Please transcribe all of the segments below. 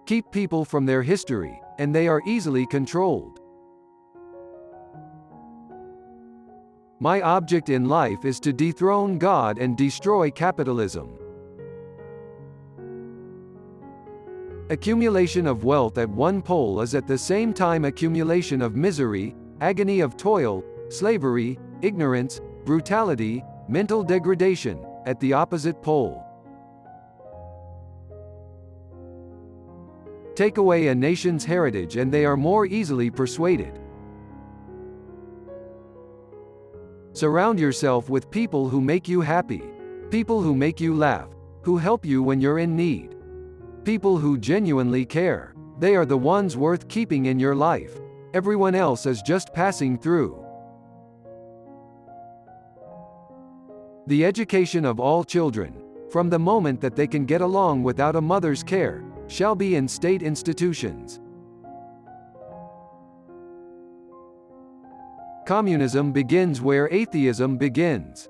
Keep people from their history, and they are easily controlled. My object in life is to dethrone God and destroy capitalism. Accumulation of wealth at one pole is at the same time accumulation of misery, agony of toil, slavery, ignorance, brutality, mental degradation, at the opposite pole. Take away a nation's heritage and they are more easily persuaded. Surround yourself with people who make you happy, people who make you laugh, who help you when you're in need. People who genuinely care. They are the ones worth keeping in your life. Everyone else is just passing through. The education of all children, from the moment that they can get along without a mother's care, shall be in state institutions. Communism begins where atheism begins.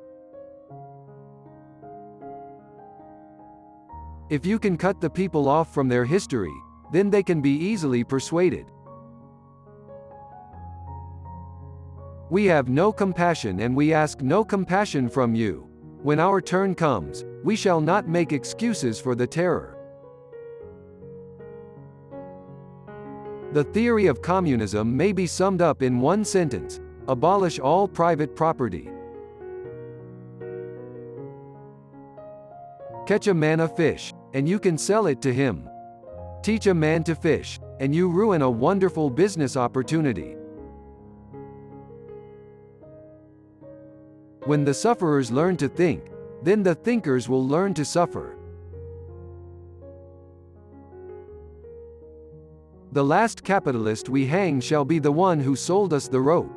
If you can cut the people off from their history, then they can be easily persuaded. We have no compassion and we ask no compassion from you. When our turn comes, we shall not make excuses for the terror. The theory of communism may be summed up in one sentence: abolish all private property. Catch a man a fish, and you can sell it to him. Teach a man to fish, and you ruin a wonderful business opportunity. When the sufferers learn to think, then the thinkers will learn to suffer. The last capitalist we hang shall be the one who sold us the rope.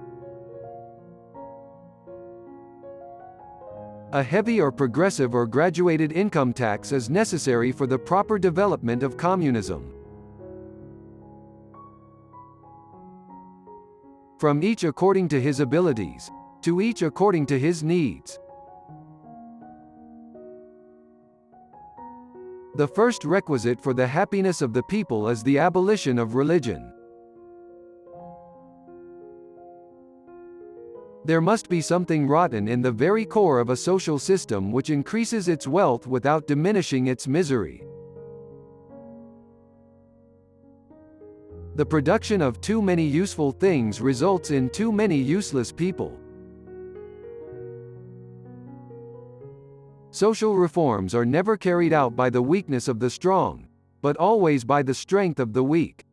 A heavy or progressive or graduated income tax is necessary for the proper development of communism. From each according to his abilities, to each according to his needs. The first requisite for the happiness of the people is the abolition of religion. There must be something rotten in the very core of a social system which increases its wealth without diminishing its misery. The production of too many useful things results in too many useless people. Social reforms are never carried out by the weakness of the strong, but always by the strength of the weak.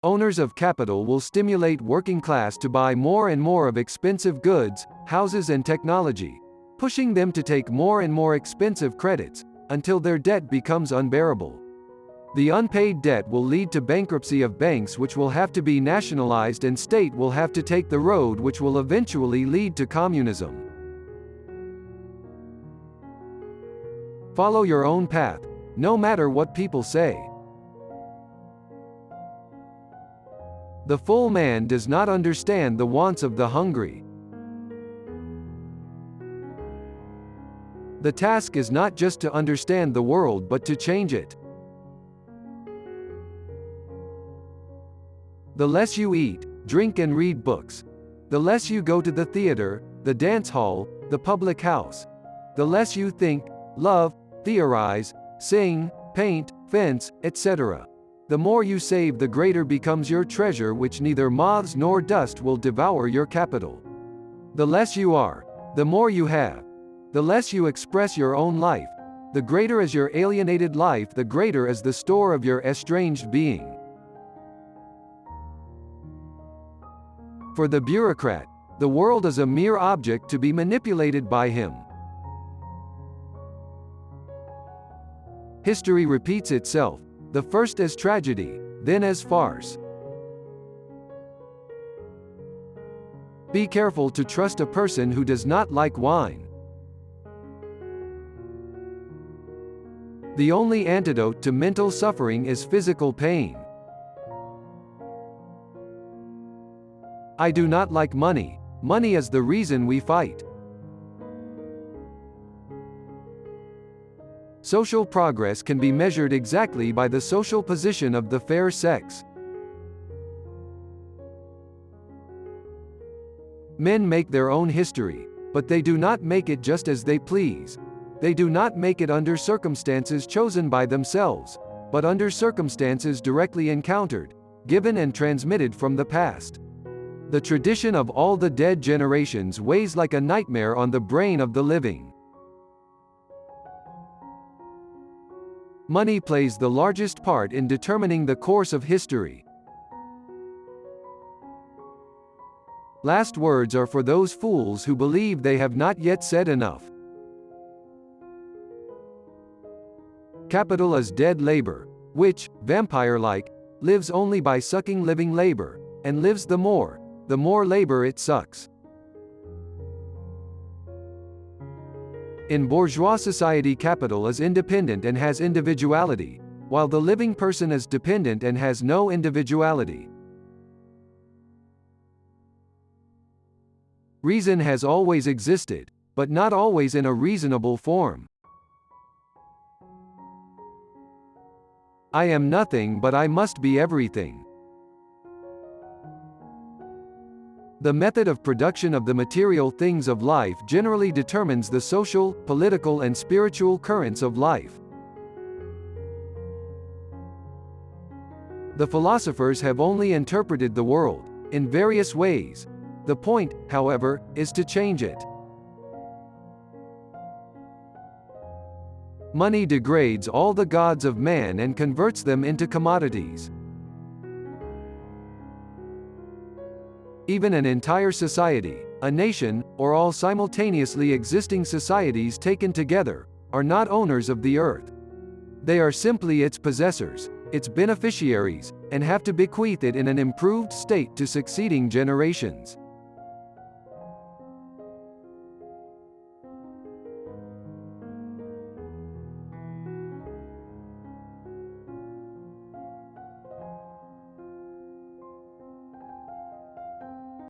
Owners of capital will stimulate working class to buy more and more of expensive goods, houses and technology, pushing them to take more and more expensive credits, until their debt becomes unbearable. The unpaid debt will lead to bankruptcy of banks which will have to be nationalized and state will have to take the road which will eventually lead to communism. Follow your own path, no matter what people say. The full man does not understand the wants of the hungry. The task is not just to understand the world but to change it. The less you eat, drink and read books, the less you go to the theater, the dance hall, the public house, the less you think, love, theorize, sing, paint, fence, etc. The more you save, the greater becomes your treasure, which neither moths nor dust will devour your capital. The less you are, the more you have. The less you express your own life, the greater is your alienated life, the greater is the store of your estranged being. For the bureaucrat, the world is a mere object to be manipulated by him. History repeats itself, the first as tragedy, then as farce. Be careful to trust a person who does not like wine. The only antidote to mental suffering is physical pain. I do not like money. Money is the reason we fight. Social progress can be measured exactly by the social position of the fair sex. Men make their own history, but they do not make it just as they please. They do not make it under circumstances chosen by themselves, but under circumstances directly encountered, given and transmitted from the past. The tradition of all the dead generations weighs like a nightmare on the brain of the living. Money plays the largest part in determining the course of history. Last words are for those fools who believe they have not yet said enough. Capital is dead labor, which, vampire-like, lives only by sucking living labor, and lives the more labor it sucks. In bourgeois society, capital is independent and has individuality, while the living person is dependent and has no individuality. Reason has always existed, but not always in a reasonable form. I am nothing, but I must be everything. The method of production of the material things of life generally determines the social, political, and spiritual currents of life. The philosophers have only interpreted the world, in various ways. The point, however, is to change it. Money degrades all the gods of man and converts them into commodities. Even an entire society, a nation, or all simultaneously existing societies taken together, are not owners of the earth. They are simply its possessors, its beneficiaries, and have to bequeath it in an improved state to succeeding generations.